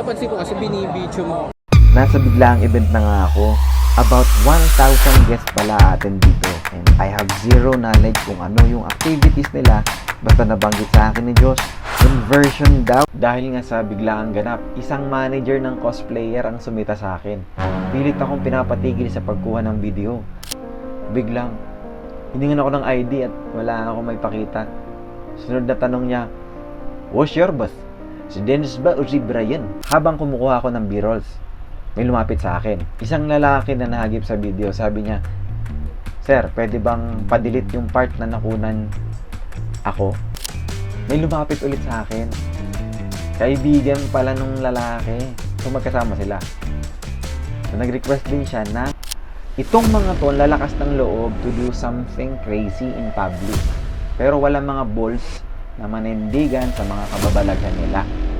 napansin ko kasi binibidyo mo. Nasa biglaang event na nga ako. About 1,000 guests pala atin dito. And I have zero knowledge kung ano yung activities nila. Basta nabanggit sa akin ni Diyos, conversion daw. Dahil nga sa biglaang ganap, isang manager ng cosplayer ang sumita sa akin. Pilit akong pinapatigil sa pagkuha ng video. Biglang, hiningan ako ng ID at wala akong may pakita. Sunod na tanong niya, "What's your boss? Si Dennis ba o si Brian?" Habang kumukuha ako ng B-rolls, may lumapit sa akin. Isang lalaki na nahagip sa video, sabi niya, "Sir, pwede bang pa-delete yung part na nakunan ako?" May lumapit ulit sa akin. Kaibigan pala nung lalaki. So magkasama sila. So nag-request din siya na itong mga to lalakas ng loob to do something crazy in public. Pero walang mga balls na manindigan sa mga kababalaghan nila.